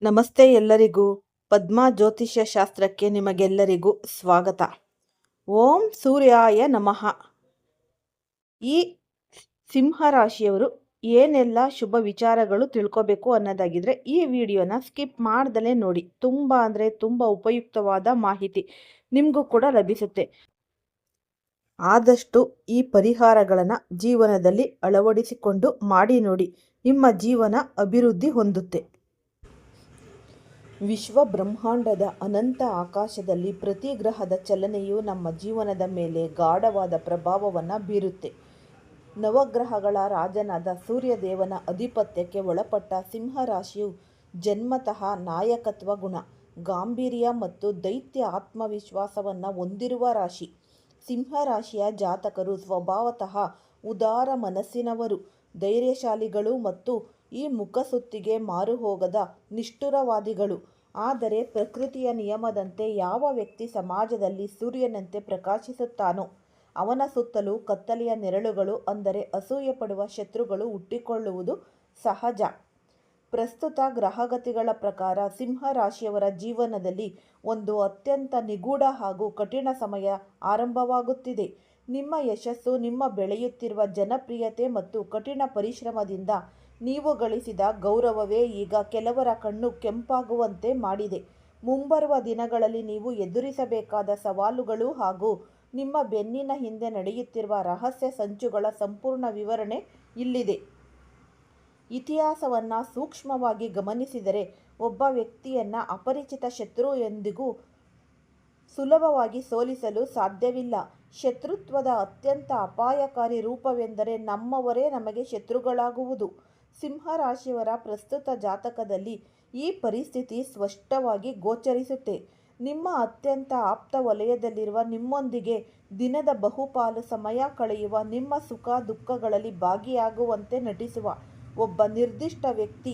ನಮಸ್ತೆ ಎಲ್ಲರಿಗೂ. ಪದ್ಮಾ ಜ್ಯೋತಿಷ್ಯ ಶಾಸ್ತ್ರಕ್ಕೆ ನಿಮಗೆಲ್ಲರಿಗೂ ಸ್ವಾಗತ. ಓಂ ಸೂರ್ಯಾಯ ನಮಃ. ಈ ಸಿಂಹರಾಶಿಯವರು ಏನೆಲ್ಲ ಶುಭ ವಿಚಾರಗಳು ತಿಳ್ಕೋಬೇಕು ಅನ್ನೋದಾಗಿದ್ರೆ ಈ ವಿಡಿಯೋನ ಸ್ಕಿಪ್ ಮಾಡ್ದಲೇ ನೋಡಿ. ತುಂಬ ಉಪಯುಕ್ತವಾದ ಮಾಹಿತಿ ನಿಮಗೂ ಕೂಡ ಲಭಿಸುತ್ತೆ. ಆದಷ್ಟು ಈ ಪರಿಹಾರಗಳನ್ನು ಜೀವನದಲ್ಲಿ ಅಳವಡಿಸಿಕೊಂಡು ಮಾಡಿ ನೋಡಿ. ನಿಮ್ಮ ಜೀವನ ಅಭಿವೃದ್ಧಿ ಹೊಂದುತ್ತೆ. ವಿಶ್ವ ಬ್ರಹ್ಮಾಂಡದ ಅನಂತ ಆಕಾಶದಲ್ಲಿ ಪ್ರತಿ ಗ್ರಹದ ಚಲನೆಯು ನಮ್ಮ ಜೀವನದ ಮೇಲೆ ಗಾಢವಾದ ಪ್ರಭಾವವನ್ನು ಬೀರುತ್ತೆ. ನವಗ್ರಹಗಳ ರಾಜನಾದ ಸೂರ್ಯದೇವನ ಆಧಿಪತ್ಯಕ್ಕೆ ಒಳಪಟ್ಟ ಸಿಂಹರಾಶಿಯು ಜನ್ಮತಃ ನಾಯಕತ್ವ ಗುಣ, ಗಾಂಭೀರ್ಯ ಮತ್ತು ದೈತ್ಯ ಆತ್ಮವಿಶ್ವಾಸವನ್ನು ಹೊಂದಿರುವ ರಾಶಿ. ಸಿಂಹರಾಶಿಯ ಜಾತಕರು ಸ್ವಭಾವತಃ ಉದಾರ ಮನಸ್ಸಿನವರು, ಧೈರ್ಯಶಾಲಿಗಳು ಮತ್ತು ಈ ಮುಖಸುತ್ತಿಗೆ ಮಾರುಹೋಗದ ನಿಷ್ಠುರವಾದಿಗಳು. ಆದರೆ ಪ್ರಕೃತಿಯ ನಿಯಮದಂತೆ ಯಾವ ವ್ಯಕ್ತಿ ಸಮಾಜದಲ್ಲಿ ಸೂರ್ಯನಂತೆ ಪ್ರಕಾಶಿಸುತ್ತಾನೋ ಅವನ ಸುತ್ತಲೂ ಕತ್ತಲೆಯ ನೆರಳುಗಳು, ಅಂದರೆ ಅಸೂಯೆ ಪಡುವ ಶತ್ರುಗಳು ಹುಟ್ಟಿಕೊಳ್ಳುವುದು ಸಹಜ. ಪ್ರಸ್ತುತ ಗ್ರಹಗತಿಗಳ ಪ್ರಕಾರ ಸಿಂಹರಾಶಿಯವರ ಜೀವನದಲ್ಲಿ ಒಂದು ಅತ್ಯಂತ ನಿಗೂಢ ಹಾಗೂ ಕಠಿಣ ಸಮಯ ಆರಂಭವಾಗುತ್ತಿದೆ. ನಿಮ್ಮ ಯಶಸ್ಸು, ನಿಮ್ಮ ಬೆಳೆಯುತ್ತಿರುವ ಜನಪ್ರಿಯತೆ ಮತ್ತು ಕಠಿಣ ಪರಿಶ್ರಮದಿಂದ ನೀವು ಗಳಿಸಿದ ಗೌರವವೇ ಈಗ ಕೆಲವರ ಕಣ್ಣು ಕೆಂಪಾಗುವಂತೆ ಮಾಡಿದೆ. ಮುಂಬರುವ ದಿನಗಳಲ್ಲಿ ನೀವು ಎದುರಿಸಬೇಕಾದ ಸವಾಲುಗಳು ಹಾಗೂ ನಿಮ್ಮ ಬೆನ್ನಿನ ಹಿಂದೆ ನಡೆಯುತ್ತಿರುವ ರಹಸ್ಯ ಸಂಚುಗಳ ಸಂಪೂರ್ಣ ವಿವರಣೆ ಇಲ್ಲಿದೆ. ಇತಿಹಾಸವನ್ನು ಸೂಕ್ಷ್ಮವಾಗಿ ಗಮನಿಸಿದರೆ ಒಬ್ಬ ವ್ಯಕ್ತಿಯನ್ನು ಅಪರಿಚಿತ ಶತ್ರು ಎಂದಿಗೂ ಸುಲಭವಾಗಿ ಸೋಲಿಸಲು ಸಾಧ್ಯವಿಲ್ಲ. ಶತ್ರುತ್ವದ ಅತ್ಯಂತ ಅಪಾಯಕಾರಿ ರೂಪವೆಂದರೆ ನಮ್ಮವರೇ ನಮಗೆ ಶತ್ರುಗಳಾಗುವುದು. ಸಿಂಹರಾಶಿಯವರ ಪ್ರಸ್ತುತ ಜಾತಕದಲ್ಲಿ ಈ ಪರಿಸ್ಥಿತಿ ಸ್ಪಷ್ಟವಾಗಿ ಗೋಚರಿಸುತ್ತೆ. ನಿಮ್ಮ ಅತ್ಯಂತ ಆಪ್ತ ವಲಯದಲ್ಲಿರುವ, ನಿಮ್ಮೊಂದಿಗೆ ದಿನದ ಬಹುಪಾಲು ಸಮಯ ಕಳೆಯುವ, ನಿಮ್ಮ ಸುಖ ದುಃಖಗಳಲ್ಲಿ ಭಾಗಿಯಾಗುವಂತೆ ನಟಿಸುವ ಒಬ್ಬ ನಿರ್ದಿಷ್ಟ ವ್ಯಕ್ತಿ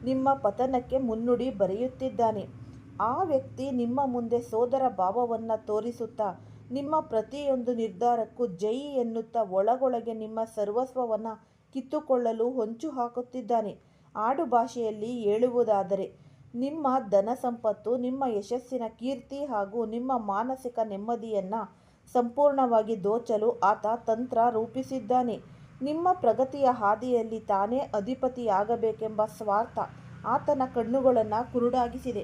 ನಿಮ್ಮ ಪತನಕ್ಕೆ ಮುನ್ನುಡಿ ಬರೆಯುತ್ತಿದ್ದಾನೆ. ಆ ವ್ಯಕ್ತಿ ನಿಮ್ಮ ಮುಂದೆ ಸೋದರ ಭಾವವನ್ನು ತೋರಿಸುತ್ತಾ ನಿಮ್ಮ ಪ್ರತಿಯೊಂದು ನಿರ್ಧಾರಕ್ಕೂ ಜೈ ಎನ್ನುತ್ತಾ ಒಳಗೊಳಗೆ ನಿಮ್ಮ ಸರ್ವಸ್ವವನ್ನು ಕಿತ್ತುಕೊಳ್ಳಲು ಹೊಂಚು ಹಾಕುತ್ತಿದ್ದಾನೆ. ಆಡು ಭಾಷೆಯಲ್ಲಿ ಹೇಳುವುದಾದರೆ ನಿಮ್ಮ ಧನ ಸಂಪತ್ತು, ನಿಮ್ಮ ಯಶಸ್ಸಿನ ಕೀರ್ತಿ ಹಾಗೂ ನಿಮ್ಮ ಮಾನಸಿಕ ನೆಮ್ಮದಿಯನ್ನು ಸಂಪೂರ್ಣವಾಗಿ ದೋಚಲು ಆತ ತಂತ್ರ ರೂಪಿಸಿದ್ದಾನೆ. ನಿಮ್ಮ ಪ್ರಗತಿಯ ಹಾದಿಯಲ್ಲಿ ತಾನೇ ಅಧಿಪತಿಯಾಗಬೇಕೆಂಬ ಸ್ವಾರ್ಥ ಆತನ ಕಣ್ಣುಗಳನ್ನು ಕುರುಡಾಗಿಸಿದೆ.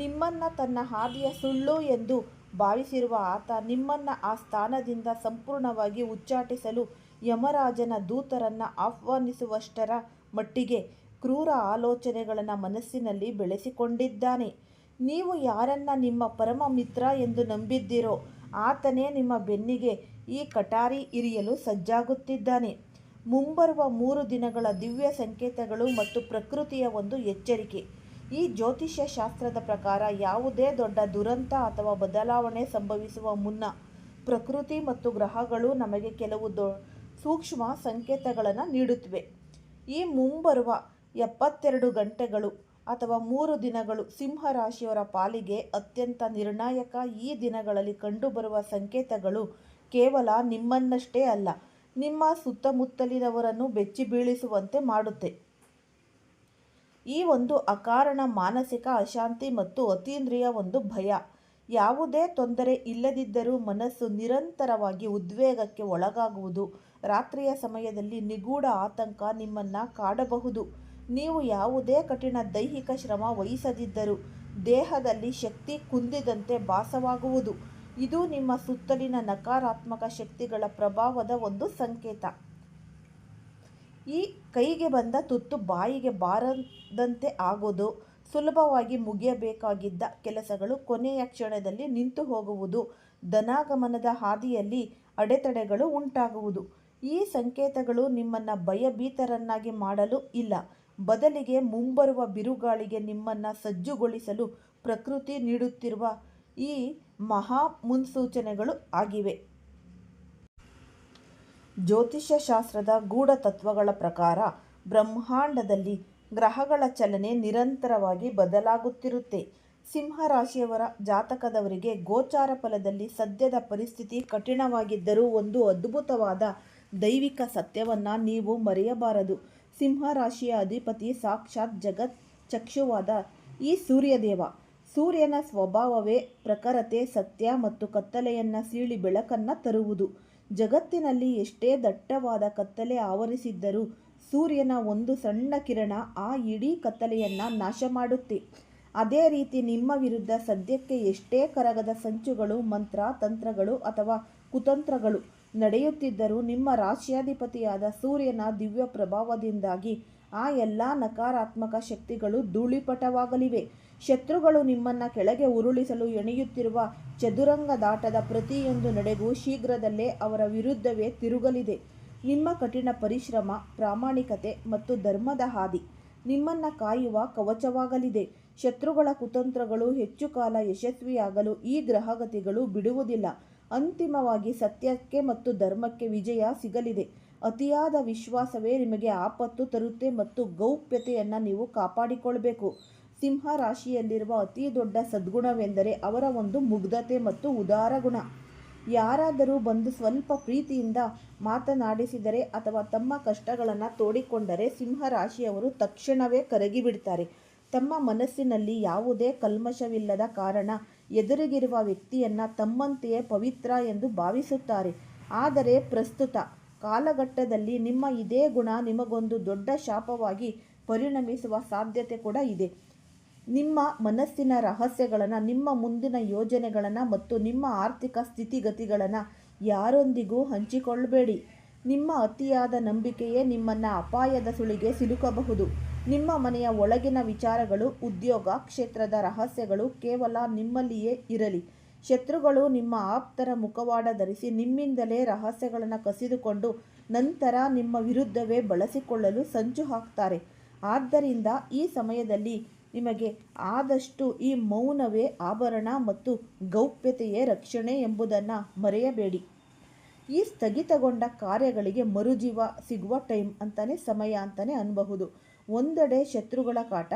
ನಿಮ್ಮನ್ನು ತನ್ನ ಹಾದಿಯ ಸುಳ್ಳು ಎಂದು ಭಾವಿಸಿರುವ ಆತ ನಿಮ್ಮನ್ನು ಆ ಸ್ಥಾನದಿಂದ ಸಂಪೂರ್ಣವಾಗಿ ಉಚ್ಚಾಟಿಸಲು ಯಮರಾಜನ ದೂತರನ್ನು ಆಹ್ವಾನಿಸುವಷ್ಟರ ಮಟ್ಟಿಗೆ ಕ್ರೂರ ಆಲೋಚನೆಗಳನ್ನು ಮನಸ್ಸಿನಲ್ಲಿ ಬೆಳೆಸಿಕೊಂಡಿದ್ದಾನೆ. ನೀವು ಯಾರನ್ನ ನಿಮ್ಮ ಪರಮ ಮಿತ್ರ ಎಂದು ನಂಬಿದ್ದೀರೋ ಆತನೇ ನಿಮ್ಮ ಬೆನ್ನಿಗೆ ಈ ಕಟಾರಿ ಇರಿಯಲು ಸಜ್ಜಾಗುತ್ತಿದ್ದಾನೆ. ಮುಂಬರುವ 3 ದಿನಗಳ ದಿವ್ಯ ಸಂಕೇತಗಳು ಮತ್ತು ಪ್ರಕೃತಿಯ ಒಂದು ಎಚ್ಚರಿಕೆ. ಈ ಜ್ಯೋತಿಷ್ಯ ಶಾಸ್ತ್ರದ ಪ್ರಕಾರ ಯಾವುದೇ ದೊಡ್ಡ ದುರಂತ ಅಥವಾ ಬದಲಾವಣೆ ಸಂಭವಿಸುವ ಮುನ್ನ ಪ್ರಕೃತಿ ಮತ್ತು ಗ್ರಹಗಳು ನಮಗೆ ಕೆಲವು ಸೂಕ್ಷ್ಮ ಸಂಕೇತಗಳನ್ನು ನೀಡುತ್ತವೆ. ಈ ಮುಂಬರುವ 72 ಗಂಟೆಗಳು ಅಥವಾ 3 ದಿನಗಳು ಸಿಂಹರಾಶಿಯವರ ಪಾಲಿಗೆ ಅತ್ಯಂತ ನಿರ್ಣಾಯಕ. ಈ ದಿನಗಳಲ್ಲಿ ಕಂಡುಬರುವ ಸಂಕೇತಗಳು ಕೇವಲ ನಿಮ್ಮನ್ನಷ್ಟೇ ಅಲ್ಲ, ನಿಮ್ಮ ಸುತ್ತಮುತ್ತಲಿನವರನ್ನು ಬೆಚ್ಚಿ ಬೀಳಿಸುವಂತೆ ಮಾಡುತ್ತೆ. ಈ ಒಂದು ಅಕಾರಣ ಮಾನಸಿಕ ಅಶಾಂತಿ ಮತ್ತು ಅತೀಂದ್ರಿಯ ಒಂದು ಭಯ. ಯಾವುದೇ ತೊಂದರೆ ಇಲ್ಲದಿದ್ದರೂ ಮನಸ್ಸು ನಿರಂತರವಾಗಿ ಉದ್ವೇಗಕ್ಕೆ ಒಳಗಾಗುವುದು. ರಾತ್ರಿಯ ಸಮಯದಲ್ಲಿ ನಿಗೂಢ ಆತಂಕ ನಿಮ್ಮನ್ನು ಕಾಡಬಹುದು. ನೀವು ಯಾವುದೇ ಕಠಿಣ ದೈಹಿಕ ಶ್ರಮ ವಹಿಸದಿದ್ದರೂ ದೇಹದಲ್ಲಿ ಶಕ್ತಿ ಕುಂದಿದಂತೆ ಭಾಸವಾಗುವುದು. ಇದು ನಿಮ್ಮ ಸುತ್ತಲಿನ ನಕಾರಾತ್ಮಕ ಶಕ್ತಿಗಳ ಪ್ರಭಾವದ ಒಂದು ಸಂಕೇತ. ಈ ಕೈಗೆ ಬಂದ ತುತ್ತು ಬಾಯಿಗೆ ಬಾರದಂತೆ ಆಗೋದು, ಸುಲಭವಾಗಿ ಮುಗಿಯಬೇಕಾಗಿದ್ದ ಕೆಲಸಗಳು ಕೊನೆಯ ಕ್ಷಣದಲ್ಲಿ ನಿಂತು ಹೋಗುವುದು, ಧನಾಗಮನದ ಹಾದಿಯಲ್ಲಿ ಅಡೆತಡೆಗಳು ಉಂಟಾಗುವುದು. ಈ ಸಂಕೇತಗಳು ನಿಮ್ಮನ್ನು ಭಯಭೀತರನ್ನಾಗಿ ಮಾಡಲು ಇಲ್ಲ, ಬದಲಿಗೆ ಮುಂಬರುವ ಬಿರುಗಾಳಿಗೆ ನಿಮ್ಮನ್ನು ಸಜ್ಜುಗೊಳಿಸಲು ಪ್ರಕೃತಿ ನೀಡುತ್ತಿರುವ ಈ ಮಹಾ ಮುನ್ಸೂಚನೆಗಳು ಆಗಿವೆ. ಜ್ಯೋತಿಷ್ಯ ಶಾಸ್ತ್ರದ ಗೂಢ ತತ್ವಗಳ ಪ್ರಕಾರ ಬ್ರಹ್ಮಾಂಡದಲ್ಲಿ ಗ್ರಹಗಳ ಚಲನೆ ನಿರಂತರವಾಗಿ ಬದಲಾಗುತ್ತಿರುತ್ತೆ. ಸಿಂಹರಾಶಿಯವರ ಜಾತಕದವರಿಗೆ ಗೋಚಾರ ಫಲದಲ್ಲಿ ಸದ್ಯದ ಪರಿಸ್ಥಿತಿ ಕಠಿಣವಾಗಿದ್ದರೂ ಒಂದು ಅದ್ಭುತವಾದ ದೈವಿಕ ಸತ್ಯವನ್ನು ನೀವು ಮರೆಯಬಾರದು. ಸಿಂಹರಾಶಿಯ ಅಧಿಪತಿ ಸಾಕ್ಷಾತ್ ಜಗತ್ ಚಕ್ಷುವಾದ ಈ ಸೂರ್ಯದೇವ. ಸೂರ್ಯನ ಸ್ವಭಾವವೇ ಪ್ರಖರತೆ, ಸತ್ಯ ಮತ್ತು ಕತ್ತಲೆಯನ್ನು ಸೀಳಿ ಬೆಳಕನ್ನು ತರುವುದು. ಜಗತ್ತಿನಲ್ಲಿ ಎಷ್ಟೇ ದಟ್ಟವಾದ ಕತ್ತಲೆ ಆವರಿಸಿದ್ದರೂ ಸೂರ್ಯನ ಒಂದು ಸಣ್ಣ ಕಿರಣ ಆ ಇಡೀ ಕತ್ತಲೆಯನ್ನು ನಾಶ ಮಾಡುತ್ತೆ. ಅದೇ ರೀತಿ ನಿಮ್ಮ ವಿರುದ್ಧ ಸದ್ಯಕ್ಕೆ ಎಷ್ಟೇ ಕರಗದ ಸಂಚುಗಳು, ಮಂತ್ರ, ತಂತ್ರಗಳು ಅಥವಾ ಕುತಂತ್ರಗಳು ನಡೆಯುತ್ತಿದ್ದರೂ ನಿಮ್ಮ ರಾಶ್ಯಾಧಿಪತಿಯಾದ ಸೂರ್ಯನ ದಿವ್ಯ ಪ್ರಭಾವದಿಂದಾಗಿ ಆ ಎಲ್ಲ ನಕಾರಾತ್ಮಕ ಶಕ್ತಿಗಳು ಧೂಳಿಪಟವಾಗಲಿವೆ. ಶತ್ರುಗಳು ನಿಮ್ಮನ್ನು ಕೆಳಗೆ ಉರುಳಿಸಲು ಎಣೆಯುತ್ತಿರುವ ಚದುರಂಗದಾಟದ ಪ್ರತಿಯೊಂದು ನಡೆಗೂ ಶೀಘ್ರದಲ್ಲೇ ಅವರ ವಿರುದ್ಧವೇ ತಿರುಗಲಿದೆ. ನಿಮ್ಮ ಕಠಿಣ ಪರಿಶ್ರಮ, ಪ್ರಾಮಾಣಿಕತೆ ಮತ್ತು ಧರ್ಮದ ಹಾದಿ ನಿಮ್ಮನ್ನು ಕಾಯುವ ಕವಚವಾಗಲಿದೆ. ಶತ್ರುಗಳ ಕುತಂತ್ರಗಳು ಹೆಚ್ಚು ಕಾಲ ಯಶಸ್ವಿಯಾಗಲು ಈ ಗ್ರಹಗತಿಗಳು ಬಿಡುವುದಿಲ್ಲ. ಅಂತಿಮವಾಗಿ ಸತ್ಯಕ್ಕೆ ಮತ್ತು ಧರ್ಮಕ್ಕೆ ವಿಜಯ ಸಿಗಲಿದೆ. ಅತಿಯಾದ ವಿಶ್ವಾಸವೇ ನಿಮಗೆ ಆಪತ್ತು ತರುತ್ತೆ ಮತ್ತು ಗೌಪ್ಯತೆಯನ್ನು ನೀವು ಕಾಪಾಡಿಕೊಳ್ಬೇಕು. ಸಿಂಹ ರಾಶಿಯಲ್ಲಿರುವ ಅತಿ ದೊಡ್ಡ ಸದ್ಗುಣವೆಂದರೆ ಅವರ ಒಂದು ಮುಗ್ಧತೆ ಮತ್ತು ಉದಾರ ಗುಣ. ಯಾರಾದರೂ ಬಂದು ಸ್ವಲ್ಪ ಪ್ರೀತಿಯಿಂದ ಮಾತನಾಡಿಸಿದರೆ ಅಥವಾ ತಮ್ಮ ಕಷ್ಟಗಳನ್ನು ತೋಡಿಕೊಂಡರೆ ಸಿಂಹ ರಾಶಿಯವರು ತಕ್ಷಣವೇ ಕರಗಿಬಿಡ್ತಾರೆ. ತಮ್ಮ ಮನಸ್ಸಿನಲ್ಲಿ ಯಾವುದೇ ಕಲ್ಮಶವಿಲ್ಲದ ಕಾರಣ ಎದುರಿಗಿರುವ ವ್ಯಕ್ತಿಯನ್ನು ತಮ್ಮಂತೆಯೇ ಪವಿತ್ರ ಎಂದು ಭಾವಿಸುತ್ತಾರೆ. ಆದರೆ ಪ್ರಸ್ತುತ ಕಾಲಘಟ್ಟದಲ್ಲಿ ನಿಮ್ಮ ಇದೇ ಗುಣ ನಿಮಗೊಂದು ದೊಡ್ಡ ಶಾಪವಾಗಿ ಪರಿಣಮಿಸುವ ಸಾಧ್ಯತೆ ಕೂಡ ಇದೆ. ನಿಮ್ಮ ಮನಸ್ಸಿನ ರಹಸ್ಯಗಳನ್ನು, ನಿಮ್ಮ ಮುಂದಿನ ಯೋಜನೆಗಳನ್ನು ಮತ್ತು ನಿಮ್ಮ ಆರ್ಥಿಕ ಸ್ಥಿತಿಗತಿಗಳನ್ನು ಯಾರೊಂದಿಗೂ ಹಂಚಿಕೊಳ್ಳಬೇಡಿ. ನಿಮ್ಮ ಅತಿಯಾದ ನಂಬಿಕೆಯೇ ನಿಮ್ಮನ್ನು ಅಪಾಯದ ಸುಳಿಗೆ ಸಿಲುಕಬಹುದು. ನಿಮ್ಮ ಮನೆಯ ಒಳಗಿನ ವಿಚಾರಗಳು, ಉದ್ಯೋಗ ಕ್ಷೇತ್ರದ ರಹಸ್ಯಗಳು ಕೇವಲ ನಿಮ್ಮಲ್ಲಿಯೇ ಇರಲಿ. ಶತ್ರುಗಳು ನಿಮ್ಮ ಆಪ್ತರ ಮುಖವಾಡ ಧರಿಸಿ ನಿಮ್ಮಿಂದಲೇ ರಹಸ್ಯಗಳನ್ನು ಕಸಿದುಕೊಂಡು ನಂತರ ನಿಮ್ಮ ವಿರುದ್ಧವೇ ಬಳಸಿಕೊಳ್ಳಲು ಸಂಚು ಹಾಕ್ತಾರೆ. ಆದ್ದರಿಂದ ಈ ಸಮಯದಲ್ಲಿ ನಿಮಗೆ ಆದಷ್ಟು ಈ ಮೌನವೇ ಆಭರಣ ಮತ್ತು ಗೌಪ್ಯತೆಯೇ ರಕ್ಷಣೆ ಎಂಬುದನ್ನು ಮರೆಯಬೇಡಿ. ಈ ಸ್ಥಗಿತಗೊಂಡ ಕಾರ್ಯಗಳಿಗೆ ಮರುಜೀವ ಸಿಗುವ ಸಮಯ ಅಂತಲೇ ಅನ್ನಬಹುದು. ಒಂದೆಡೆ ಶತ್ರುಗಳ ಕಾಟ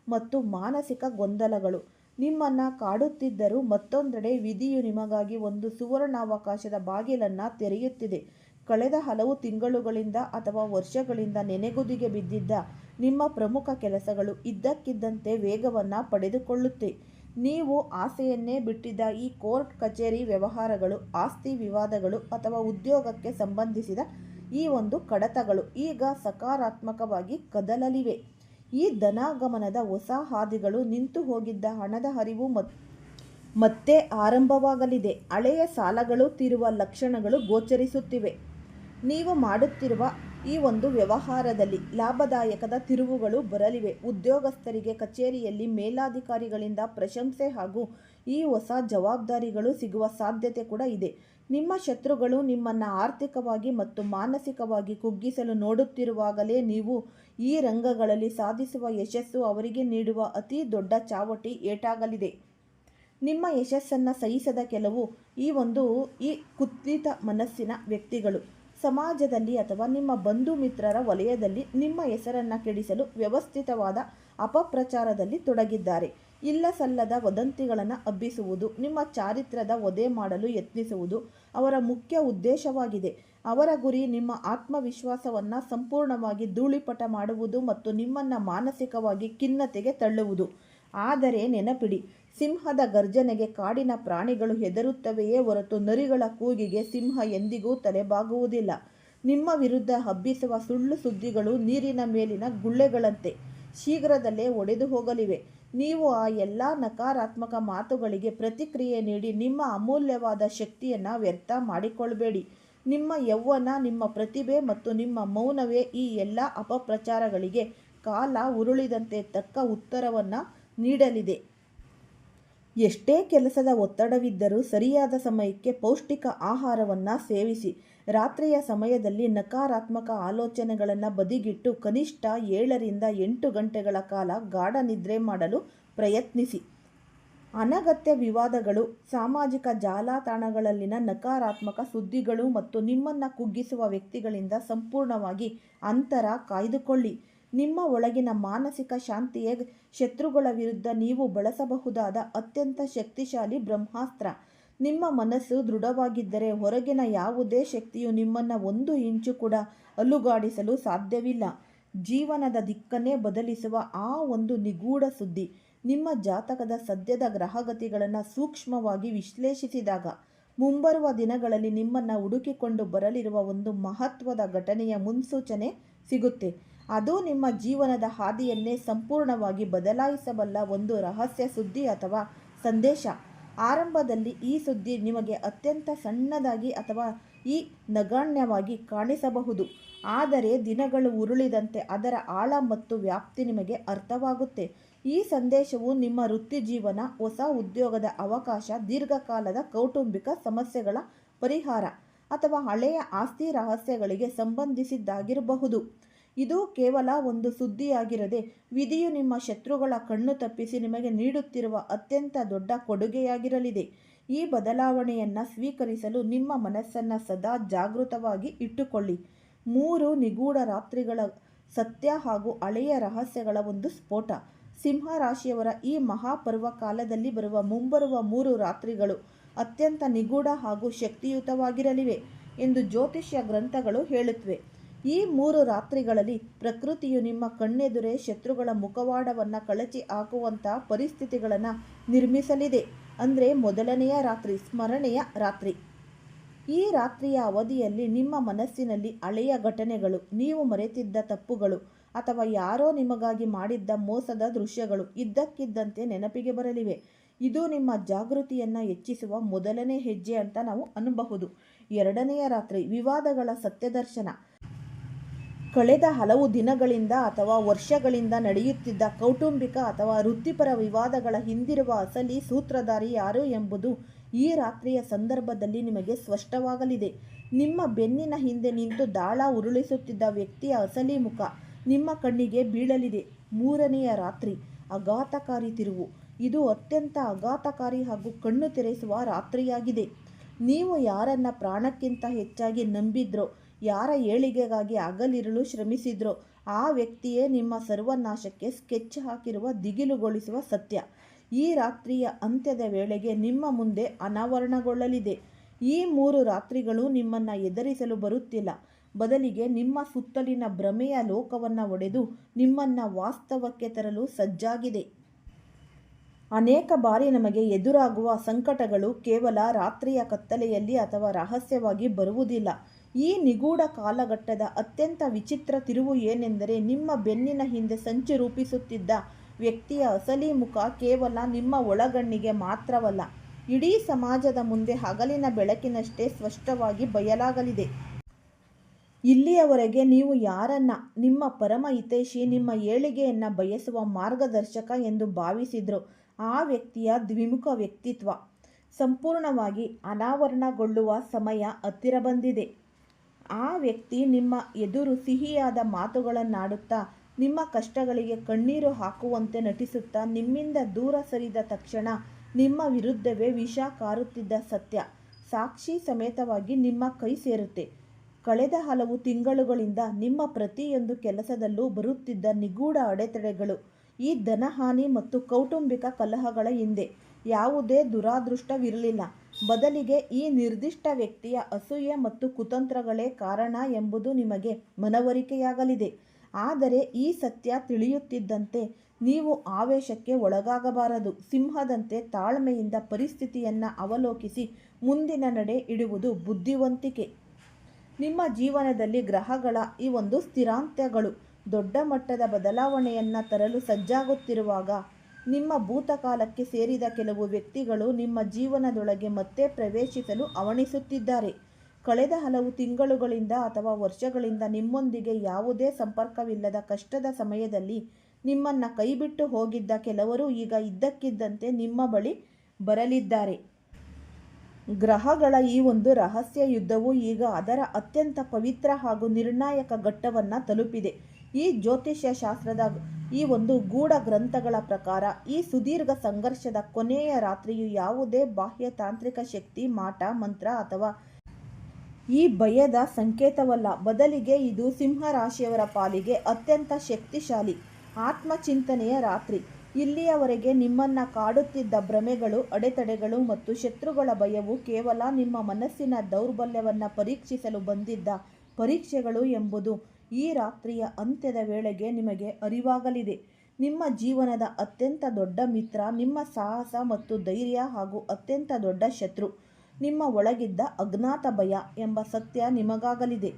ಮತ್ತು ಮಾನಸಿಕ ಗೊಂದಲಗಳು ನಿಮ್ಮನ್ನು ಕಾಡುತ್ತಿದ್ದರೂ ಮತ್ತೊಂದೆಡೆ ವಿಧಿಯು ನಿಮಗಾಗಿ ಒಂದು ಸುವರ್ಣಾವಕಾಶದ ಬಾಗಿಲನ್ನು ತೆರೆಯುತ್ತಿದೆ. ಕಳೆದ ಹಲವು ತಿಂಗಳುಗಳಿಂದ ಅಥವಾ ವರ್ಷಗಳಿಂದ ನೆನೆಗುದಿಗೆ ಬಿದ್ದಿದ್ದ ನಿಮ್ಮ ಪ್ರಮುಖ ಕೆಲಸಗಳು ಇದ್ದಕ್ಕಿದ್ದಂತೆ ವೇಗವನ್ನು ಪಡೆದುಕೊಳ್ಳುತ್ತೆ. ನೀವು ಆಸೆಯನ್ನೇ ಬಿಟ್ಟಿದ್ದ ಈ ಕೋರ್ಟ್ ಕಚೇರಿ ವ್ಯವಹಾರಗಳು, ಆಸ್ತಿ ವಿವಾದಗಳು ಅಥವಾ ಉದ್ಯೋಗಕ್ಕೆ ಸಂಬಂಧಿಸಿದ ಈ ಒಂದು ಕಡತಗಳು ಈಗ ಸಕಾರಾತ್ಮಕವಾಗಿ ಕದಲಲಿವೆ. ಈ ಧನಾಗಮನದ ಹೊಸ ಹಾದಿಗಳು, ನಿಂತು ಹೋಗಿದ್ದ ಹಣದ ಹರಿವು ಮತ್ತೆ ಆರಂಭವಾಗಲಿದೆ. ಹಳೆಯ ಸಾಲಗಳು ತೀರುವ ಲಕ್ಷಣಗಳು ಗೋಚರಿಸುತ್ತಿವೆ. ನೀವು ಮಾಡುತ್ತಿರುವ ಈ ಒಂದು ವ್ಯವಹಾರದಲ್ಲಿ ಲಾಭದಾಯಕದ ತಿರುವುಗಳು ಬರಲಿವೆ. ಉದ್ಯೋಗಸ್ಥರಿಗೆ ಕಚೇರಿಯಲ್ಲಿ ಮೇಲಾಧಿಕಾರಿಗಳಿಂದ ಪ್ರಶಂಸೆ ಹಾಗೂ ಈ ಹೊಸ ಜವಾಬ್ದಾರಿಗಳು ಸಿಗುವ ಸಾಧ್ಯತೆ ಕೂಡ ಇದೆ. ನಿಮ್ಮ ಶತ್ರುಗಳು ನಿಮ್ಮನ್ನು ಆರ್ಥಿಕವಾಗಿ ಮತ್ತು ಮಾನಸಿಕವಾಗಿ ಕುಗ್ಗಿಸಲು ನೋಡುತ್ತಿರುವಾಗಲೇ ನೀವು ಈ ರಂಗಗಳಲ್ಲಿ ಸಾಧಿಸುವ ಯಶಸ್ಸು ಅವರಿಗೆ ನೀಡುವ ಅತಿ ದೊಡ್ಡ ಚಾವಟಿ ಏಟಾಗಲಿದೆ. ನಿಮ್ಮ ಯಶಸ್ಸನ್ನು ಸಹಿಸದ ಕೆಲವು ಈ ಕುತ್ತಿತ ಮನಸ್ಸಿನ ವ್ಯಕ್ತಿಗಳು ಸಮಾಜದಲ್ಲಿ ಅಥವಾ ನಿಮ್ಮ ಬಂಧು ಮಿತ್ರರ ವಲಯದಲ್ಲಿ ನಿಮ್ಮ ಹೆಸರನ್ನು ಕೆಡಿಸಲು ವ್ಯವಸ್ಥಿತವಾದ ಅಪಪ್ರಚಾರದಲ್ಲಿ ತೊಡಗಿದ್ದಾರೆ. ಇಲ್ಲಸಲ್ಲದ ವದಂತಿಗಳನ್ನು ಹಬ್ಬಿಸುವುದು, ನಿಮ್ಮ ಚಾರಿತ್ರ್ಯದ ವಧೆ ಮಾಡಲು ಯತ್ನಿಸುವುದು ಅವರ ಮುಖ್ಯ ಉದ್ದೇಶವಾಗಿದೆ. ಅವರ ಗುರಿ ನಿಮ್ಮ ಆತ್ಮವಿಶ್ವಾಸವನ್ನು ಸಂಪೂರ್ಣವಾಗಿ ಧೂಳಿಪಟ ಮಾಡುವುದು ಮತ್ತು ನಿಮ್ಮನ್ನು ಮಾನಸಿಕವಾಗಿ ಖಿನ್ನತೆಗೆ ತಳ್ಳುವುದು. ಆದರೆ ನೆನಪಿಡಿ, ಸಿಂಹದ ಗರ್ಜನೆಗೆ ಕಾಡಿನ ಪ್ರಾಣಿಗಳು ಹೆದರುತ್ತವೆಯೇ ಹೊರತು ನರಿಗಳ ಕೂಗಿಗೆ ಸಿಂಹ ಎಂದಿಗೂ ತಲೆಬಾಗುವುದಿಲ್ಲ. ನಿಮ್ಮ ವಿರುದ್ಧ ಹಬ್ಬಿಸುವ ಸುಳ್ಳು ಸುದ್ದಿಗಳು ನೀರಿನ ಮೇಲಿನ ಗುಳ್ಳೆಗಳಂತೆ ಶೀಘ್ರದಲ್ಲೇ ಒಡೆದು ಹೋಗಲಿವೆ. ನೀವು ಆ ಎಲ್ಲ ನಕಾರಾತ್ಮಕ ಮಾತುಗಳಿಗೆ ಪ್ರತಿಕ್ರಿಯೆ ನೀಡಿ ನಿಮ್ಮ ಅಮೂಲ್ಯವಾದ ಶಕ್ತಿಯನ್ನು ವ್ಯರ್ಥ ಮಾಡಿಕೊಳ್ಬೇಡಿ. ನಿಮ್ಮ ಯೌವನ, ನಿಮ್ಮ ಪ್ರತಿಭೆ ಮತ್ತು ನಿಮ್ಮ ಮೌನವೇ ಈ ಎಲ್ಲ ಅಪಪ್ರಚಾರಗಳಿಗೆ ಕಾಲ ಉರುಳಿದಂತೆ ತಕ್ಕ ಉತ್ತರವನ್ನು ನೀಡಲಿದೆ. ಎಷ್ಟೇ ಕೆಲಸದ ಒತ್ತಡವಿದ್ದರೂ ಸರಿಯಾದ ಸಮಯಕ್ಕೆ ಪೌಷ್ಟಿಕ ಆಹಾರವನ್ನು ಸೇವಿಸಿ. ರಾತ್ರಿಯ ಸಮಯದಲ್ಲಿ ನಕಾರಾತ್ಮಕ ಆಲೋಚನೆಗಳನ್ನು ಬದಿಗಿಟ್ಟು ಕನಿಷ್ಠ 7 ರಿಂದ 8 ಗಂಟೆಗಳ ಕಾಲ ಗಾಢ ನಿದ್ರೆ ಮಾಡಲು ಪ್ರಯತ್ನಿಸಿ. ಅನಗತ್ಯ ವಿವಾದಗಳು, ಸಾಮಾಜಿಕ ಜಾಲತಾಣಗಳಲ್ಲಿನ ನಕಾರಾತ್ಮಕ ಸುದ್ದಿಗಳು ಮತ್ತು ನಿಮ್ಮನ್ನು ಕುಗ್ಗಿಸುವ ವ್ಯಕ್ತಿಗಳಿಂದ ಸಂಪೂರ್ಣವಾಗಿ ಅಂತರ ಕಾಯ್ದುಕೊಳ್ಳಿ. ನಿಮ್ಮ ಒಳಗಿನ ಮಾನಸಿಕ ಶಾಂತಿಯೇ ಶತ್ರುಗಳ ವಿರುದ್ಧ ನೀವು ಬಳಸಬಹುದಾದ ಅತ್ಯಂತ ಶಕ್ತಿಶಾಲಿ ಬ್ರಹ್ಮಾಸ್ತ್ರ. ನಿಮ್ಮ ಮನಸ್ಸು ದೃಢವಾಗಿದ್ದರೆ ಹೊರಗಿನ ಯಾವುದೇ ಶಕ್ತಿಯು ನಿಮ್ಮನ್ನು 1 ಇಂಚು ಕೂಡ ಅಲುಗಾಡಿಸಲು ಸಾಧ್ಯವಿಲ್ಲ. ಜೀವನದ ದಿಕ್ಕನ್ನೇ ಬದಲಿಸುವ ಆ ಒಂದು ನಿಗೂಢ ಸುದ್ದಿ. ನಿಮ್ಮ ಜಾತಕದ ಸದ್ಯದ ಗ್ರಹಗತಿಗಳನ್ನು ಸೂಕ್ಷ್ಮವಾಗಿ ವಿಶ್ಲೇಷಿಸಿದಾಗ ಮುಂಬರುವ ದಿನಗಳಲ್ಲಿ ನಿಮ್ಮನ್ನು ಹುಡುಕಿಕೊಂಡು ಬರಲಿರುವ ಒಂದು ಮಹತ್ವದ ಘಟನೆಯ ಮುನ್ಸೂಚನೆ ಸಿಗುತ್ತೆ. ಅದು ನಿಮ್ಮ ಜೀವನದ ಹಾದಿಯನ್ನೇ ಸಂಪೂರ್ಣವಾಗಿ ಬದಲಾಯಿಸಬಲ್ಲ ಒಂದು ರಹಸ್ಯ ಸುದ್ದಿ ಅಥವಾ ಸಂದೇಶ. ಆರಂಭದಲ್ಲಿ ಈ ಸುದ್ದಿ ನಿಮಗೆ ಅತ್ಯಂತ ಸಣ್ಣದಾಗಿ ಅಥವಾ ನಗಣ್ಯವಾಗಿ ಕಾಣಿಸಬಹುದು. ಆದರೆ ದಿನಗಳು ಉರುಳಿದಂತೆ ಅದರ ಆಳ ಮತ್ತು ವ್ಯಾಪ್ತಿ ನಿಮಗೆ ಅರ್ಥವಾಗುತ್ತೆ. ಈ ಸಂದೇಶವು ನಿಮ್ಮ ವೃತ್ತಿ ಜೀವನ, ಹೊಸ ಉದ್ಯೋಗದ ಅವಕಾಶ, ದೀರ್ಘಕಾಲದ ಕೌಟುಂಬಿಕ ಸಮಸ್ಯೆಗಳ ಪರಿಹಾರ ಅಥವಾ ಹಳೆಯ ಆಸ್ತಿ ರಹಸ್ಯಗಳಿಗೆ ಸಂಬಂಧಿಸಿದ್ದಾಗಿರಬಹುದು. ಇದು ಕೇವಲ ಒಂದು ಸುದ್ದಿಯಾಗಿರದೆ ವಿಧಿಯು ನಿಮ್ಮ ಶತ್ರುಗಳ ಕಣ್ಣು ತಪ್ಪಿಸಿ ನಿಮಗೆ ನೀಡುತ್ತಿರುವ ಅತ್ಯಂತ ದೊಡ್ಡ ಕೊಡುಗೆಯಾಗಿರಲಿದೆ. ಈ ಬದಲಾವಣೆಯನ್ನು ಸ್ವೀಕರಿಸಲು ನಿಮ್ಮ ಮನಸ್ಸನ್ನು ಸದಾ ಜಾಗೃತವಾಗಿ ಇಟ್ಟುಕೊಳ್ಳಿ. 3 ನಿಗೂಢ ರಾತ್ರಿಗಳ ಸತ್ಯ ಹಾಗೂ ಹಳೆಯ ರಹಸ್ಯಗಳ ಒಂದು ಸ್ಫೋಟ. ಸಿಂಹ ರಾಶಿಯವರ ಈ ಮಹಾಪರ್ವ ಕಾಲದಲ್ಲಿ ಬರುವ ಮುಂಬರುವ 3 ರಾತ್ರಿಗಳು ಅತ್ಯಂತ ನಿಗೂಢ ಹಾಗೂ ಶಕ್ತಿಯುತವಾಗಿರಲಿವೆ ಎಂದು ಜ್ಯೋತಿಷ್ಯ ಗ್ರಂಥಗಳು ಹೇಳುತ್ತವೆ. ಈ 3 ರಾತ್ರಿಗಳಲ್ಲಿ ಪ್ರಕೃತಿಯು ನಿಮ್ಮ ಕಣ್ಣೆದುರೇ ಶತ್ರುಗಳ ಮುಖವಾಡವನ್ನು ಕಳಚಿ ಹಾಕುವಂತಹ ಪರಿಸ್ಥಿತಿಗಳನ್ನು ನಿರ್ಮಿಸಲಿದೆ. ಅಂದರೆ ಮೊದಲನೆಯ ರಾತ್ರಿ ಸ್ಮರಣೆಯ ರಾತ್ರಿ. ಈ ರಾತ್ರಿಯ ಅವಧಿಯಲ್ಲಿ ನಿಮ್ಮ ಮನಸ್ಸಿನಲ್ಲಿ ಹಳೆಯ ಘಟನೆಗಳು, ನೀವು ಮರೆತಿದ್ದ ತಪ್ಪುಗಳು ಅಥವಾ ಯಾರೋ ನಿಮಗಾಗಿ ಮಾಡಿದ್ದ ಮೋಸದ ದೃಶ್ಯಗಳು ಇದ್ದಕ್ಕಿದ್ದಂತೆ ನೆನಪಿಗೆ ಬರಲಿವೆ. ಇದು ನಿಮ್ಮ ಜಾಗೃತಿಯನ್ನು ಹೆಚ್ಚಿಸುವ ಮೊದಲನೇ ಹೆಜ್ಜೆ ಅಂತ ನಾವು ಅನ್ನಬಹುದು. ಎರಡನೆಯ ರಾತ್ರಿ ವಿವಾದಗಳ ಸತ್ಯದರ್ಶನ. ಕಳೆದ ಹಲವು ದಿನಗಳಿಂದ ಅಥವಾ ವರ್ಷಗಳಿಂದ ನಡೆಯುತ್ತಿದ್ದ ಕೌಟುಂಬಿಕ ಅಥವಾ ವೃತ್ತಿಪರ ವಿವಾದಗಳ ಹಿಂದಿರುವ ಅಸಲಿ ಸೂತ್ರಧಾರಿ ಯಾರು ಎಂಬುದು ಈ ರಾತ್ರಿಯ ಸಂದರ್ಭದಲ್ಲಿ ನಿಮಗೆ ಸ್ಪಷ್ಟವಾಗಲಿದೆ. ನಿಮ್ಮ ಬೆನ್ನಿನ ಹಿಂದೆ ನಿಂತು ದಾಳ ಉರುಳಿಸುತ್ತಿದ್ದ ವ್ಯಕ್ತಿಯ ಅಸಲಿ ಮುಖ ನಿಮ್ಮ ಕಣ್ಣಿಗೆ ಬೀಳಲಿದೆ. ಮೂರನೆಯ ರಾತ್ರಿ ಆಘಾತಕಾರಿ ತಿರುವು. ಇದು ಅತ್ಯಂತ ಆಘಾತಕಾರಿ ಹಾಗೂ ಕಣ್ಣು ತೆರೆಸುವ ರಾತ್ರಿಯಾಗಿದೆ. ನೀವು ಯಾರನ್ನ ಪ್ರಾಣಕ್ಕಿಂತ ಹೆಚ್ಚಾಗಿ ನಂಬಿದ್ರೋ, ಯಾರ ಏಳಿಗೆಗಾಗಿ ಹಗಲಿರುಳು ಶ್ರಮಿಸಿದ್ರೋ ಆ ವ್ಯಕ್ತಿಯೇ ನಿಮ್ಮ ಸರ್ವನಾಶಕ್ಕೆ ಸ್ಕೆಚ್ ಹಾಕಿರುವ ದಿಗಿಲುಗೊಳಿಸುವ ಸತ್ಯ ಈ ರಾತ್ರಿಯ ಅಂತ್ಯದ ವೇಳೆಗೆ ನಿಮ್ಮ ಮುಂದೆ ಅನಾವರಣಗೊಳ್ಳಲಿದೆ. ಈ 3 ರಾತ್ರಿಗಳು ನಿಮ್ಮನ್ನು ಎದುರಿಸಲು ಬರುತ್ತಿಲ್ಲ, ಬದಲಿಗೆ ನಿಮ್ಮ ಸುತ್ತಲಿನ ಭ್ರಮೆಯ ಲೋಕವನ್ನು ಒಡೆದು ನಿಮ್ಮನ್ನು ವಾಸ್ತವಕ್ಕೆ ತರಲು ಸಜ್ಜಾಗಿದೆ. ಅನೇಕ ಬಾರಿ ನಮಗೆ ಎದುರಾಗುವ ಸಂಕಟಗಳು ಕೇವಲ ರಾತ್ರಿಯ ಕತ್ತಲೆಯಲ್ಲಿ ಅಥವಾ ರಹಸ್ಯವಾಗಿ ಬರುವುದಿಲ್ಲ. ಈ ನಿಗೂಢ ಕಾಲಘಟ್ಟದ ಅತ್ಯಂತ ವಿಚಿತ್ರ ತಿರುವು ಏನೆಂದರೆ, ನಿಮ್ಮ ಬೆನ್ನಿನ ಹಿಂದೆ ಸಂಚು ರೂಪಿಸುತ್ತಿದ್ದ ವ್ಯಕ್ತಿಯ ಅಸಲಿ ಮುಖ ಕೇವಲ ನಿಮ್ಮ ಒಳಗಣ್ಣಿಗೆ ಮಾತ್ರವಲ್ಲ, ಇಡೀ ಸಮಾಜದ ಮುಂದೆ ಹಗಲಿನ ಬೆಳಕಿನಷ್ಟೇ ಸ್ಪಷ್ಟವಾಗಿ ಬಯಲಾಗಲಿದೆ. ಇಲ್ಲಿಯವರೆಗೆ ನೀವು ಯಾರನ್ನ ನಿಮ್ಮ ಪರಮ ಹಿತೈಷಿ, ನಿಮ್ಮ ಏಳಿಗೆಯನ್ನು ಬಯಸುವ ಮಾರ್ಗದರ್ಶಕ ಎಂದು ಭಾವಿಸಿದ್ರೋ ಆ ವ್ಯಕ್ತಿಯ ದ್ವಿಮುಖ ವ್ಯಕ್ತಿತ್ವ ಸಂಪೂರ್ಣವಾಗಿ ಅನಾವರಣಗೊಳ್ಳುವ ಸಮಯ ಹತ್ತಿರ ಬಂದಿದೆ. ಆ ವ್ಯಕ್ತಿ ನಿಮ್ಮ ಎದುರು ಸಿಹಿಯಾದ ಮಾತುಗಳನ್ನಾಡುತ್ತಾ, ನಿಮ್ಮ ಕಷ್ಟಗಳಿಗೆ ಕಣ್ಣೀರು ಹಾಕುವಂತೆ ನಟಿಸುತ್ತಾ, ನಿಮ್ಮಿಂದ ದೂರ ಸರಿದ ತಕ್ಷಣ ನಿಮ್ಮ ವಿರುದ್ಧವೇ ವಿಷ ಕಾರುತ್ತಿದ್ದ ಸತ್ಯ ಸಾಕ್ಷಿ ಸಮೇತವಾಗಿ ನಿಮ್ಮ ಕೈ ಸೇರುತ್ತೆ. ಕಳೆದ ಹಲವು ತಿಂಗಳುಗಳಿಂದ ನಿಮ್ಮ ಪ್ರತಿಯೊಂದು ಕೆಲಸದಲ್ಲೂ ಬರುತ್ತಿದ್ದ ನಿಗೂಢ ಅಡೆತಡೆಗಳು, ಈ ಧನಹಾನಿ ಮತ್ತು ಕೌಟುಂಬಿಕ ಕಲಹಗಳ ಹಿಂದೆ ಯಾವುದೇ ದುರಾದೃಷ್ಟವಿರಲಿಲ್ಲ, ಬದಲಿಗೆ ಈ ನಿರ್ದಿಷ್ಟ ವ್ಯಕ್ತಿಯ ಅಸೂಯೆ ಮತ್ತು ಕುತಂತ್ರಗಳೇ ಕಾರಣ ಎಂಬುದು ನಿಮಗೆ ಮನವರಿಕೆಯಾಗಲಿದೆ. ಆದರೆ ಈ ಸತ್ಯ ತಿಳಿಯುತ್ತಿದ್ದಂತೆ ನೀವು ಆವೇಶಕ್ಕೆ ಒಳಗಾಗಬಾರದು. ಸಿಂಹದಂತೆ ತಾಳ್ಮೆಯಿಂದ ಪರಿಸ್ಥಿತಿಯನ್ನು ಅವಲೋಕಿಸಿ ಮುಂದಿನ ನಡೆ ಇಡುವುದು ಬುದ್ಧಿವಂತಿಕೆ. ನಿಮ್ಮ ಜೀವನದಲ್ಲಿ ಗ್ರಹಗಳ ಈ ಒಂದು ಸ್ಥಿರಾಂತ್ಯಗಳು ದೊಡ್ಡ ಮಟ್ಟದ ಬದಲಾವಣೆಯನ್ನು ತರಲು ಸಜ್ಜಾಗುತ್ತಿರುವಾಗ, ನಿಮ್ಮ ಭೂತಕಾಲಕ್ಕೆ ಸೇರಿದ ಕೆಲವು ವ್ಯಕ್ತಿಗಳು ನಿಮ್ಮ ಜೀವನದೊಳಗೆ ಮತ್ತೆ ಪ್ರವೇಶಿಸಲು ಹವಣಿಸುತ್ತಿದ್ದಾರೆ. ಕಳೆದ ಹಲವು ತಿಂಗಳುಗಳಿಂದ ಅಥವಾ ವರ್ಷಗಳಿಂದ ನಿಮ್ಮೊಂದಿಗೆ ಯಾವುದೇ ಸಂಪರ್ಕವಿಲ್ಲದ ಕಷ್ಟದ ಸಮಯದಲ್ಲಿ ನಿಮ್ಮನ್ನು ಕೈಬಿಟ್ಟು ಹೋಗಿದ್ದ ಕೆಲವರು ಈಗ ಇದ್ದಕ್ಕಿದ್ದಂತೆ ನಿಮ್ಮ ಬಳಿ ಬರಲಿದ್ದಾರೆ. ಗ್ರಹಗಳ ಈ ಒಂದು ರಹಸ್ಯ ಯುದ್ಧವು ಈಗ ಅದರ ಅತ್ಯಂತ ಪವಿತ್ರ ಹಾಗೂ ನಿರ್ಣಾಯಕ ಘಟ್ಟವನ್ನು ತಲುಪಿದೆ. ಈ ಜ್ಯೋತಿಷ್ಯ ಶಾಸ್ತ್ರದ ಈ ಒಂದು ಗೂಢ ಗ್ರಂಥಗಳ ಪ್ರಕಾರ ಈ ಸುದೀರ್ಘ ಸಂಘರ್ಷದ ಕೊನೆಯ ರಾತ್ರಿಯು ಯಾವುದೇ ಬಾಹ್ಯ ತಾಂತ್ರಿಕ ಶಕ್ತಿ, ಮಾಟ ಮಂತ್ರ ಅಥವಾ ಈ ಭಯದ ಸಂಕೇತವಲ್ಲ, ಬದಲಿಗೆ ಇದು ಸಿಂಹ ರಾಶಿಯವರ ಪಾಲಿಗೆ ಅತ್ಯಂತ ಶಕ್ತಿಶಾಲಿ ಆತ್ಮಚಿಂತನೆಯ ರಾತ್ರಿ. ಇಲ್ಲಿಯವರೆಗೆ ನಿಮ್ಮನ್ನು ಕಾಡುತ್ತಿದ್ದ ಭ್ರಮೆಗಳು, ಅಡೆತಡೆಗಳು ಮತ್ತು ಶತ್ರುಗಳ ಭಯವು ಕೇವಲ ನಿಮ್ಮ ಮನಸ್ಸಿನ ದೌರ್ಬಲ್ಯವನ್ನು ಪರೀಕ್ಷಿಸಲು ಬಂದಿದ್ದ ಪರೀಕ್ಷೆಗಳು ಎಂಬುದು ಈ ರಾತ್ರಿಯ ಅಂತ್ಯದ ವೇಳೆಗೆ ನಿಮಗೆ ಅರಿವಾಗಲಿದೆ. ನಿಮ್ಮ ಜೀವನದ ಅತ್ಯಂತ ದೊಡ್ಡ ಮಿತ್ರ, ನಿಮ್ಮ ಸಾಹಸ ಮತ್ತು ಧೈರ್ಯ ಹಾಗೂ ಅತ್ಯಂತ ದೊಡ್ಡ ಶತ್ರು ನಿಮ್ಮ ಒಳಗಿದ್ದ ಅಜ್ಞಾತ ಭಯ ಎಂಬ ಸತ್ಯ ನಿಮಗಾಗಲಿದೆ.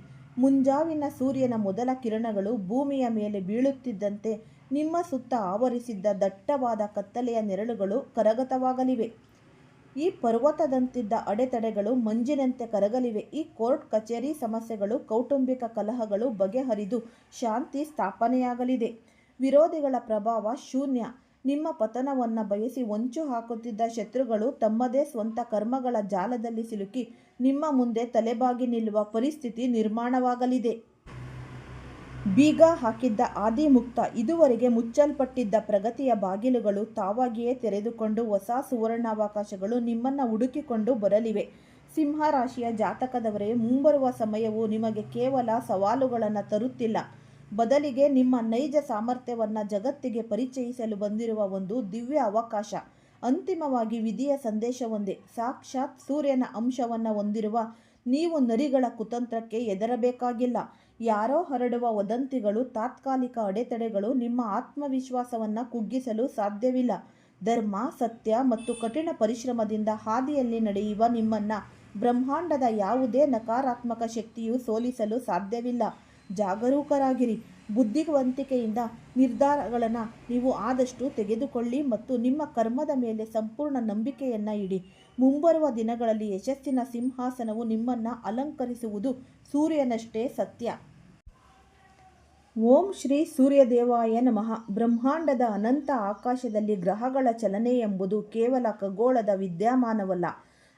ಮುಂಜಾವಿನ ಸೂರ್ಯನ ಮೊದಲ ಕಿರಣಗಳು ಭೂಮಿಯ ಮೇಲೆ ಬೀಳುತ್ತಿದ್ದಂತೆ ನಿಮ್ಮ ಸುತ್ತ ಆವರಿಸಿದ್ದ ದಟ್ಟವಾದ ಕತ್ತಲೆಯ ನೆರಳುಗಳು ಕರಗತವಾಗಲಿವೆ. ಈ ಪರ್ವತದಂತಿದ್ದ ಅಡೆತಡೆಗಳು ಮಂಜಿನಂತೆ ಕರಗಲಿವೆ. ಈ ಕೋರ್ಟ್ ಕಚೇರಿ ಸಮಸ್ಯೆಗಳು, ಕೌಟುಂಬಿಕ ಕಲಹಗಳು ಬಗೆಹರಿದು ಶಾಂತಿ ಸ್ಥಾಪನೆಯಾಗಲಿದೆ. ವಿರೋಧಿಗಳ ಪ್ರಭಾವ ಶೂನ್ಯ. ನಿಮ್ಮ ಪತನವನ್ನು ಬಯಸಿ ಹೊಂಚು ಹಾಕುತ್ತಿದ್ದ ಶತ್ರುಗಳು ತಮ್ಮದೇ ಸ್ವಂತ ಕರ್ಮಗಳ ಜಾಲದಲ್ಲಿ ಸಿಲುಕಿ ನಿಮ್ಮ ಮುಂದೆ ತಲೆಬಾಗಿ ನಿಲ್ಲುವ ಪರಿಸ್ಥಿತಿ ನಿರ್ಮಾಣವಾಗಲಿದೆ. ಬೀಗ ಹಾಕಿದ್ದ ಆದಿಮುಕ್ತ, ಇದುವರೆಗೆ ಮುಚ್ಚಲ್ಪಟ್ಟಿದ್ದ ಪ್ರಗತಿಯ ಬಾಗಿಲುಗಳು ತಾವಾಗಿಯೇ ತೆರೆದುಕೊಂಡು ಹೊಸ ಸುವರ್ಣಾವಕಾಶಗಳು ನಿಮ್ಮನ್ನು ಹುಡುಕಿಕೊಂಡು ಬರಲಿವೆ. ಸಿಂಹರಾಶಿಯ ಜಾತಕದವರೇ, ಮುಂಬರುವ ಸಮಯವು ನಿಮಗೆ ಕೇವಲ ಸವಾಲುಗಳನ್ನು ತರುತ್ತಿಲ್ಲ, ಬದಲಿಗೆ ನಿಮ್ಮ ನೈಜ ಸಾಮರ್ಥ್ಯವನ್ನು ಜಗತ್ತಿಗೆ ಪರಿಚಯಿಸಲು ಬಂದಿರುವ ಒಂದು ದಿವ್ಯ ಅವಕಾಶ. ಅಂತಿಮವಾಗಿ ವಿಧಿಯ ಸಂದೇಶವೊಂದೇ. ಸಾಕ್ಷಾತ್ ಸೂರ್ಯನ ಅಂಶವನ್ನು ಹೊಂದಿರುವ ನೀವು ನರಿಗಳ ಕುತಂತ್ರಕ್ಕೆ ಹೆದರಬೇಕಾಗಿಲ್ಲ. ಯಾರೋ ಹರಡುವ ವದಂತಿಗಳು, ತಾತ್ಕಾಲಿಕ ಅಡೆತಡೆಗಳು ನಿಮ್ಮ ಆತ್ಮವಿಶ್ವಾಸವನ್ನು ಕುಗ್ಗಿಸಲು ಸಾಧ್ಯವಿಲ್ಲ. ಧರ್ಮ, ಸತ್ಯ ಮತ್ತು ಕಠಿಣ ಪರಿಶ್ರಮದಿಂದ ಹಾದಿಯಲ್ಲಿ ನಡೆಯುವ ನಿಮ್ಮನ್ನು ಬ್ರಹ್ಮಾಂಡದ ಯಾವುದೇ ನಕಾರಾತ್ಮಕ ಶಕ್ತಿಯು ಸೋಲಿಸಲು ಸಾಧ್ಯವಿಲ್ಲ. ಜಾಗರೂಕರಾಗಿರಿ. ಬುದ್ಧಿವಂತಿಕೆಯಿಂದ ನಿರ್ಧಾರಗಳನ್ನು ನೀವು ಆದಷ್ಟು ತೆಗೆದುಕೊಳ್ಳಿ ಮತ್ತು ನಿಮ್ಮ ಕರ್ಮದ ಮೇಲೆ ಸಂಪೂರ್ಣ ನಂಬಿಕೆಯನ್ನು ಇಡಿ. ಮುಂಬರುವ ದಿನಗಳಲ್ಲಿ ಯಶಸ್ಸಿನ ಸಿಂಹಾಸನವು ನಿಮ್ಮನ್ನು ಅಲಂಕರಿಸುವುದು ಸೂರ್ಯನಷ್ಟೇ ಸತ್ಯ. ಓಂ ಶ್ರೀ ಸೂರ್ಯದೇವಾಯ ನಮಃ. ಬ್ರಹ್ಮಾಂಡದ ಅನಂತ ಆಕಾಶದಲ್ಲಿ ಗ್ರಹಗಳ ಚಲನೆ ಎಂಬುದು ಕೇವಲ ಖಗೋಳದ ವಿದ್ಯಮಾನವಲ್ಲ,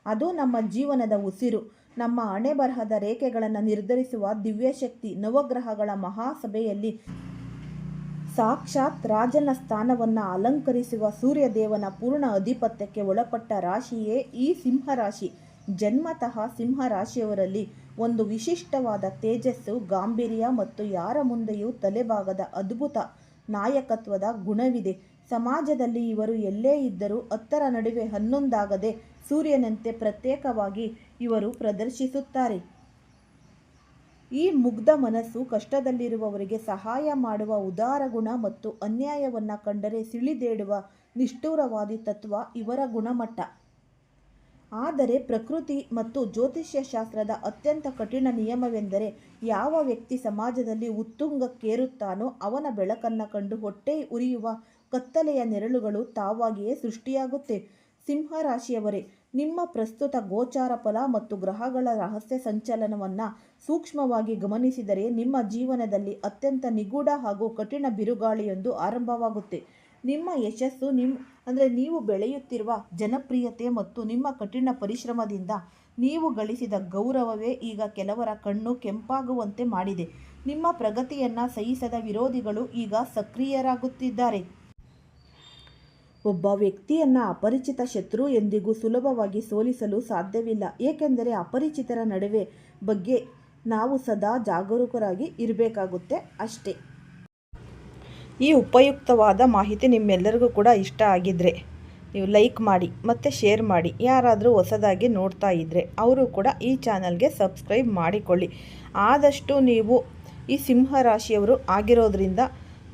ಅದು ನಮ್ಮ ಜೀವನದ ಉಸಿರು. ನಮ್ಮ ಹಣೆಬರಹದ ರೇಖೆಗಳನ್ನು ನಿರ್ಧರಿಸುವ ದಿವ್ಯಶಕ್ತಿ. ನವಗ್ರಹಗಳ ಮಹಾಸಭೆಯಲ್ಲಿ ಸಾಕ್ಷಾತ್ ರಾಜನ ಸ್ಥಾನವನ್ನು ಅಲಂಕರಿಸುವ ಸೂರ್ಯದೇವನ ಪೂರ್ಣ ಆಧಿಪತ್ಯಕ್ಕೆ ಒಳಪಟ್ಟ ರಾಶಿಯೇ ಈ ಸಿಂಹರಾಶಿ. ಜನ್ಮತಃ ಸಿಂಹರಾಶಿಯವರಲ್ಲಿ ಒಂದು ವಿಶಿಷ್ಟವಾದ ತೇಜಸ್ಸು, ಗಾಂಭೀರ್ಯ ಮತ್ತು ಯಾರ ಮುಂದೆಯೂ ತಲೆಬಾಗದ ಅದ್ಭುತ ನಾಯಕತ್ವದ ಗುಣವಿದೆ. ಸಮಾಜದಲ್ಲಿ ಇವರು ಎಲ್ಲೇ ಇದ್ದರೂ 10ರ ನಡುವೆ 11 ಸೂರ್ಯನಂತೆ ಪ್ರತ್ಯೇಕವಾಗಿ ಇವರು ಪ್ರದರ್ಶಿಸುತ್ತಾರೆ. ಈ ಮುಗ್ಧ ಮನಸ್ಸು ಕಷ್ಟದಲ್ಲಿರುವವರಿಗೆ ಸಹಾಯ ಮಾಡುವ ಉದಾರ ಗುಣ ಮತ್ತು ಅನ್ಯಾಯವನ್ನು ಕಂಡರೆ ಸಿಳಿದೇಳುವ ನಿಷ್ಠುರವಾದಿ ತತ್ವ ಇವರ ಗುಣಮಟ್ಟ. ಆದರೆ ಪ್ರಕೃತಿ ಮತ್ತು ಜ್ಯೋತಿಷ್ಯ ಶಾಸ್ತ್ರದ ಅತ್ಯಂತ ಕಠಿಣ ನಿಯಮವೆಂದರೆ ಯಾವ ವ್ಯಕ್ತಿ ಸಮಾಜದಲ್ಲಿ ಉತ್ತುಂಗಕ್ಕೇರುತ್ತಾನೋ ಅವನ ಬೆಳಕನ್ನು ಕಂಡು ಹೊಟ್ಟೆ ಉರಿಯುವ ಕತ್ತಲೆಯ ನೆರಳುಗಳು ತಾವಾಗಿಯೇ ಸೃಷ್ಟಿಯಾಗುತ್ತೆ. ಸಿಂಹರಾಶಿಯವರೇ, ನಿಮ್ಮ ಪ್ರಸ್ತುತ ಗೋಚಾರ ಫಲ ಮತ್ತು ಗ್ರಹಗಳ ರಹಸ್ಯ ಸಂಚಲನವನ್ನು ಸೂಕ್ಷ್ಮವಾಗಿ ಗಮನಿಸಿದರೆ ನಿಮ್ಮ ಜೀವನದಲ್ಲಿ ಅತ್ಯಂತ ನಿಗೂಢ ಹಾಗೂ ಕಠಿಣ ಬಿರುಗಾಳಿಯೊಂದು ಆರಂಭವಾಗುತ್ತೆ. ನಿಮ್ಮ ಯಶಸ್ಸು, ನೀವು ಬೆಳೆಯುತ್ತಿರುವ ಜನಪ್ರಿಯತೆ ಮತ್ತು ನಿಮ್ಮ ಕಠಿಣ ಪರಿಶ್ರಮದಿಂದ ನೀವು ಗಳಿಸಿದ ಗೌರವವೇ ಈಗ ಕೆಲವರ ಕಣ್ಣು ಕೆಂಪಾಗುವಂತೆ ಮಾಡಿದೆ. ನಿಮ್ಮ ಪ್ರಗತಿಯನ್ನು ಸಹಿಸದ ವಿರೋಧಿಗಳು ಈಗ ಸಕ್ರಿಯರಾಗುತ್ತಿದ್ದಾರೆ. ಒಬ್ಬ ವ್ಯಕ್ತಿಯನ್ನು ಅಪರಿಚಿತ ಶತ್ರು ಎಂದಿಗೂ ಸುಲಭವಾಗಿ ಸೋಲಿಸಲು ಸಾಧ್ಯವಿಲ್ಲ, ಏಕೆಂದರೆ ಅಪರಿಚಿತರ ನಡುವೆ ಬಗ್ಗೆ ನಾವು ಸದಾ ಜಾಗರೂಕರಾಗಿ ಇರಬೇಕಾಗುತ್ತೆ ಅಷ್ಟೇ. ಈ ಉಪಯುಕ್ತವಾದ ಮಾಹಿತಿ ನಿಮ್ಮೆಲ್ಲರಿಗೂ ಕೂಡ ಇಷ್ಟ ಆಗಿದ್ದರೆ ನೀವು ಲೈಕ್ ಮಾಡಿ ಮತ್ತು ಶೇರ್ ಮಾಡಿ. ಯಾರಾದರೂ ಹೊಸದಾಗಿ ನೋಡ್ತಾ ಇದ್ದರೆ ಅವರು ಕೂಡ ಈ ಚಾನಲ್ಗೆ ಸಬ್ಸ್ಕ್ರೈಬ್ ಮಾಡಿಕೊಳ್ಳಿ. ಆದಷ್ಟು ನೀವು ಈ ಸಿಂಹರಾಶಿಯವರು ಆಗಿರೋದ್ರಿಂದ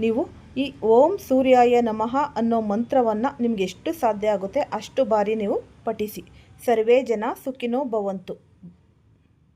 ನೀವು ಈ ಓಂ ಸೂರ್ಯಾಯ ನಮಃ ಅನ್ನೋ ಮಂತ್ರವನ್ನು ನಿಮಗೆ ಎಷ್ಟು ಸಾಧ್ಯ ಆಗುತ್ತೆ ಅಷ್ಟು ಬಾರಿ ನೀವು ಪಠಿಸಿ. ಸರ್ವೇ ಜನ ಸುಖಿನೋ ಭವಂತು.